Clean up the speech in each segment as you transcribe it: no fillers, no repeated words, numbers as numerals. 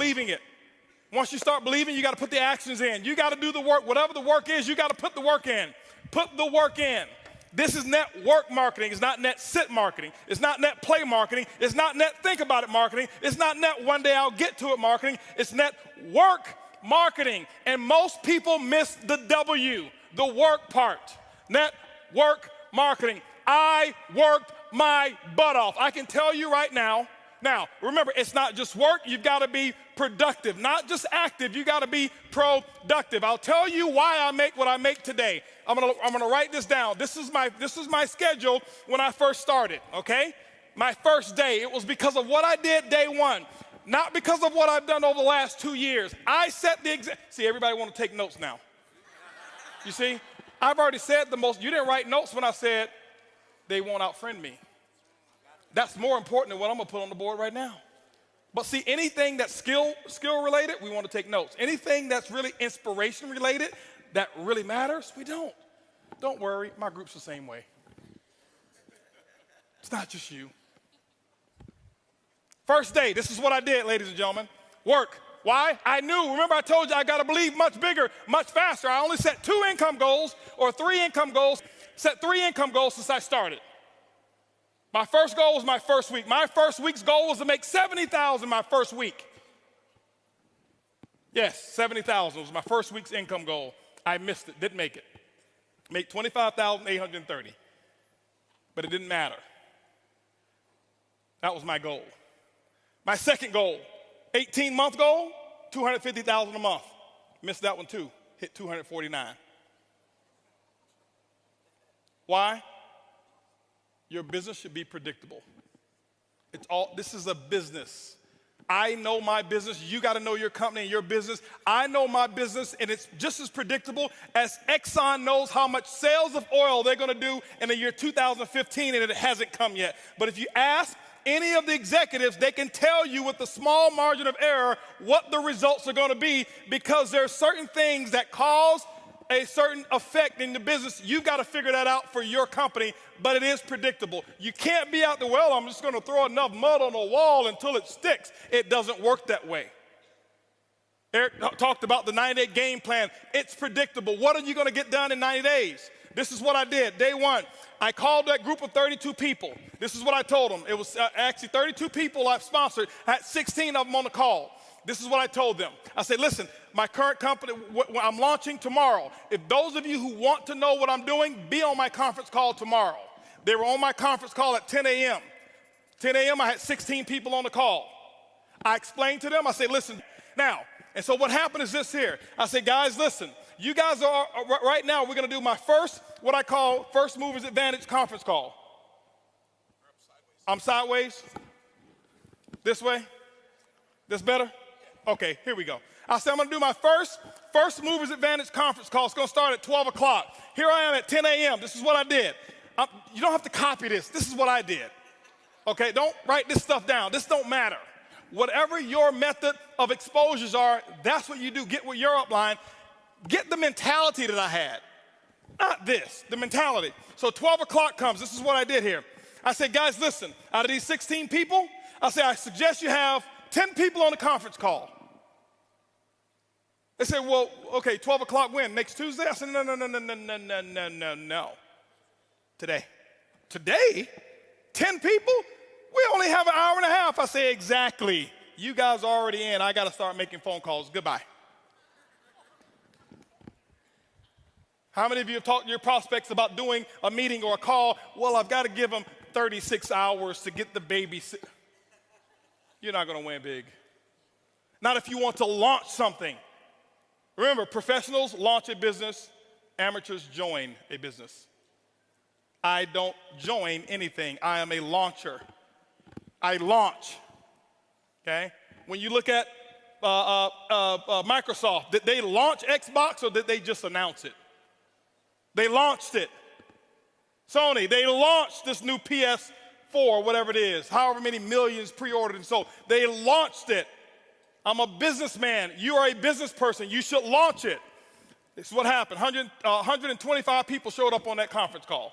believing it. Once you start believing, you got to put the actions in. You got to do the work. Whatever the work is, you got to put the work in. Put the work in. This is network marketing. It's not net sit marketing. It's not net play marketing. It's not net think about it marketing. It's not net one day I'll get to it marketing. It's net work marketing. And most people miss the W, the work part. Network marketing. I worked my butt off. I can tell you right now. Now, remember, it's not just work. You've got to be productive, not just active. You got to be productive. I'll tell you why I make what I make today. I'm gonna write this down. This is my schedule when I first started, okay? My first day. It was because of what I did day one, not because of what I've done over the last 2 years. I set the example. See, everybody want to take notes now. You see? I've already said the most. You didn't write notes when I said they won't outfriend me. That's more important than what I'm going to put on the board right now. But see, anything that's skill related, we want to take notes. Anything that's really inspiration related, that really matters, we don't. Don't worry, my group's the same way. It's not just you. First day, this is what I did, ladies and gentlemen. Work. Why? I knew. Remember I told you I got to believe much bigger, much faster. I only set 2 income goals or 3 income goals. Set 3 income goals since I started. My first goal was my first week. My first week's goal was to make $70,000 my first week. Yes, $70,000 was my first week's income goal. I missed it, didn't make it. Make $25,830. But it didn't matter. That was my goal. My second goal, 18-month goal, $250,000 a month. Missed that one too, hit $249. Why? Your business should be predictable. This is a business. I know my business. You got to know your company and your business. I know my business, and it's just as predictable as Exxon knows how much sales of oil they're going to do in the year 2015, and it hasn't come yet. But if you ask any of the executives, they can tell you with a small margin of error what the results are going to be, because there are certain things that cause a certain effect in the business. You've got to figure that out for your company, but it is predictable. You can't be out there, well, I'm just going to throw enough mud on the wall until it sticks. It doesn't work that way. Eric talked about the 90-day game plan. It's predictable. What are you going to get done in 90 days? This is what I did. Day one, I called that group of 32 people. This is what I told them. It was actually 32 people I've sponsored. I had 16 of them on the call. This is what I told them. I said, listen, my current company, I'm launching tomorrow. If those of you who want to know what I'm doing, be on my conference call tomorrow. They were on my conference call at 10 a.m. 10 a.m., I had 16 people on the call. I explained to them, I said, listen, now, and so what happened is this here. I said, guys, listen, you guys are, right now, we're going to do my first, what I call First Movers Advantage conference call. I'm sideways? This way? This better? Okay, here we go. I said, I'm going to do my First Movers Advantage conference call. It's going to start at 12 o'clock. Here I am at 10 a.m. This is what I did. You don't have to copy this. This is what I did. Okay, don't write this stuff down. This don't matter. Whatever your method of exposures are, that's what you do. Get with your upline. Get the mentality that I had. Not this, the mentality. So 12 o'clock comes. This is what I did here. I said, guys, listen, out of these 16 people, I said, I suggest you have 10 people on the conference call. They said, well, okay, 12 o'clock when? Next Tuesday? I said, no. Today. Today? 10 people? We only have an hour and a half. I say, exactly. You guys are already in. I got to start making phone calls. Goodbye. How many of you have talked to your prospects about doing a meeting or a call? Well, I've got to give them 36 hours to get the baby. You're not going to win big. Not if you want to launch something. Remember, professionals launch a business, amateurs join a business. I don't join anything. I am a launcher. I launch, okay? When you look at Microsoft, did they launch Xbox or did they just announce it? They launched it. Sony, they launched this new PS4, whatever it is, however many millions pre-ordered and sold. They launched it. I'm a businessman. You are a business person. You should launch it. This is what happened. 125 people showed up on that conference call.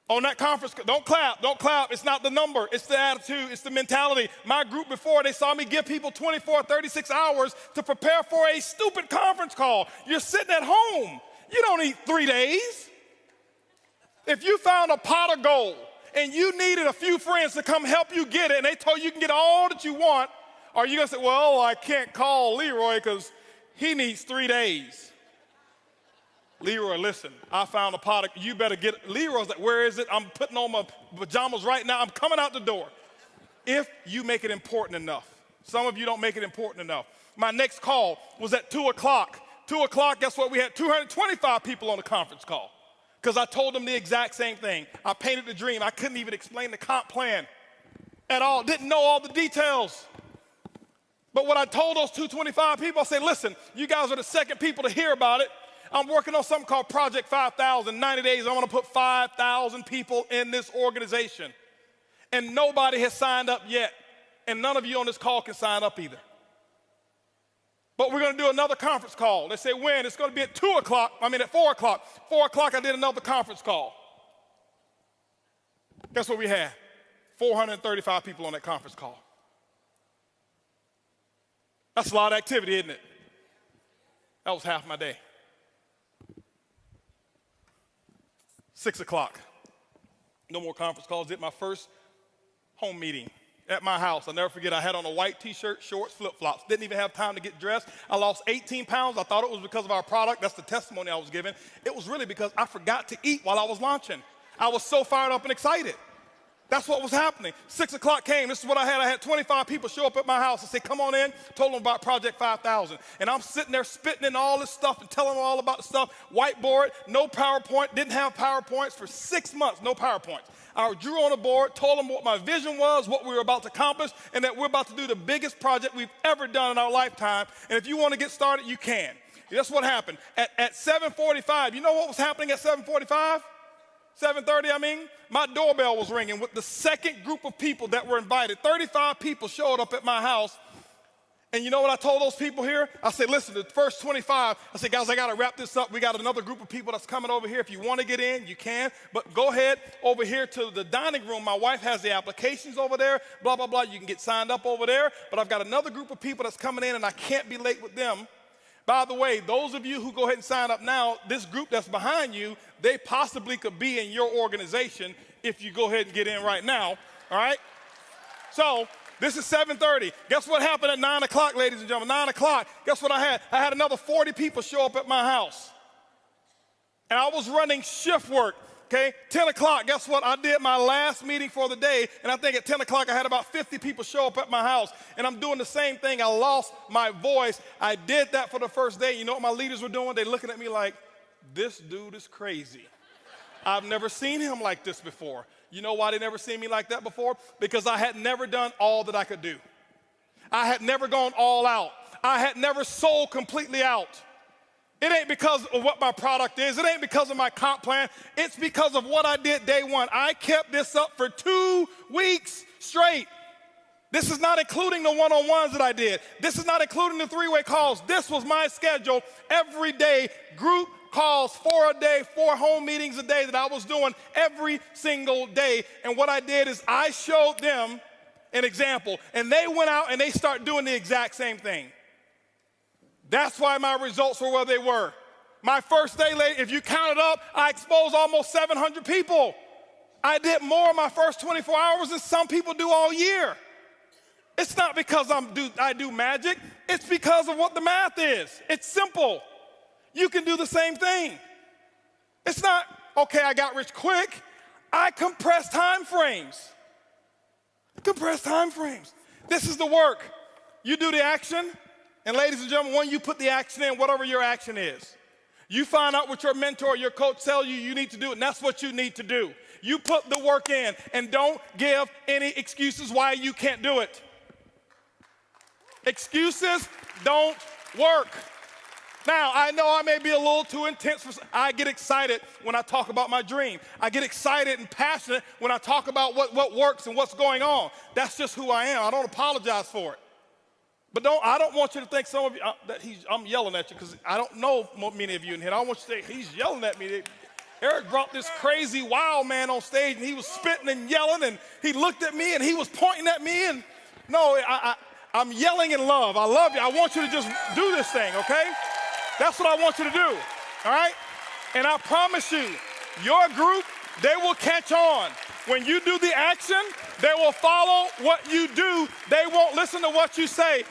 On that conference, don't clap, don't clap. It's not the number, it's the attitude, it's the mentality. My group before, they saw me give people 24, 36 hours to prepare for a stupid conference call. You're sitting at home. You don't need 3 days. If you found a pot of gold and you needed a few friends to come help you get it and they told you can get all that you want, are you gonna say, well, I can't call Leroy because he needs 3 days? Leroy, listen, I found a pot of, you better get it. Leroy's like, where is it? I'm putting on my pajamas right now. I'm coming out the door. If you make it important enough. Some of you don't make it important enough. My next call was at 2 o'clock. 2 o'clock, guess what? We had 225 people on the conference call because I told them the exact same thing. I painted the dream. I couldn't even explain the comp plan at all. Didn't know all the details. But what I told those 225 people, I said, listen, you guys are the second people to hear about it. I'm working on something called Project 5,000. 90 days, I want to put 5,000 people in this organization. And nobody has signed up yet. And none of you on this call can sign up either. But we're going to do another conference call. They say when? It's going to be at 4 o'clock. 4 o'clock, I did another conference call. Guess what we had? 435 people on that conference call. That's a lot of activity, isn't it? That was half my day. 6 o'clock. No more conference calls. Did my first home meeting at my house. I'll never forget, I had on a white t-shirt, shorts, flip-flops. Didn't even have time to get dressed. I lost 18 pounds. I thought it was because of our product. That's the testimony I was giving. It was really because I forgot to eat while I was launching. I was so fired up and excited. That's what was happening. 6 o'clock came. This is what I had. I had 25 people show up at my house and say, come on in. Told them about Project 5,000. And I'm sitting there spitting in all this stuff and telling them all about the stuff. Whiteboard, no PowerPoint. Didn't have PowerPoints for 6 months, no PowerPoints. I drew on a board, told them what my vision was, what we were about to accomplish, and that we're about to do the biggest project we've ever done in our lifetime. And if you want to get started, you can. That's what happened. At 7:45, you know what was happening at 7:45? 7:30, my doorbell was ringing with the second group of people that were invited. 35 people showed up at my house. And you know what I told those people here? I said, listen, the first 25, I said, guys, I got to wrap this up. We got another group of people that's coming over here. If you want to get in, you can. But go ahead over here to the dining room. My wife has the applications over there, blah, blah, blah. You can get signed up over there. But I've got another group of people that's coming in, and I can't be late with them. By the way, those of you who go ahead and sign up now, this group that's behind you, they possibly could be in your organization if you go ahead and get in right now, all right? So this is 7:30. Guess what happened at 9 o'clock, ladies and gentlemen? 9 o'clock, guess what I had? I had another 40 people show up at my house. And I was running shift work, okay? 10 o'clock, guess what? I did my last meeting for the day, and I think at 10 o'clock I had about 50 people show up at my house. And I'm doing the same thing. I lost my voice. I did that for the first day. You know what my leaders were doing? They're looking at me like, this dude is crazy. I've never seen him like this before. You know why they never seen me like that before? Because I had never done all that I could do. I had never gone all out. I had never sold completely out. It ain't because of what my product is. It ain't because of my comp plan. It's because of what I did day one. I kept this up for 2 weeks straight. This is not including the one-on-ones that I did. This is not including the three-way calls. This was my schedule every day, group calls 4 a day, 4 home meetings a day that I was doing every single day. And what I did is I showed them an example, and they went out and they started doing the exact same thing. That's why my results were where they were. My first day, if you count it up, I exposed almost 700 people. I did more in my first 24 hours than some people do all year. It's not because I do magic. It's because of what the math is. It's simple. You can do the same thing. It's not, okay, I got rich quick. I compress time frames. Compress time frames. This is the work. You do the action, and ladies and gentlemen, when you put the action in, whatever your action is, you find out what your mentor, your coach tells you need to do, and that's what you need to do. You put the work in, and don't give any excuses why you can't do it. Excuses don't work. Now, I know I may be a little too intense. I get excited when I talk about my dream. I get excited and passionate when I talk about what works and what's going on. That's just who I am. I don't apologize for it. But I don't want you to think some of you, I'm yelling at you because I don't know many of you in here. I don't want you to think, he's yelling at me. Eric brought this crazy wild man on stage, and he was spitting and yelling, and he looked at me, and he was pointing at me, and no, I'm yelling in love. I love you. I want you to just do this thing, okay? That's what I want you to do, all right? And I promise you, your group, they will catch on. When you do the action, they will follow what you do. They won't listen to what you say.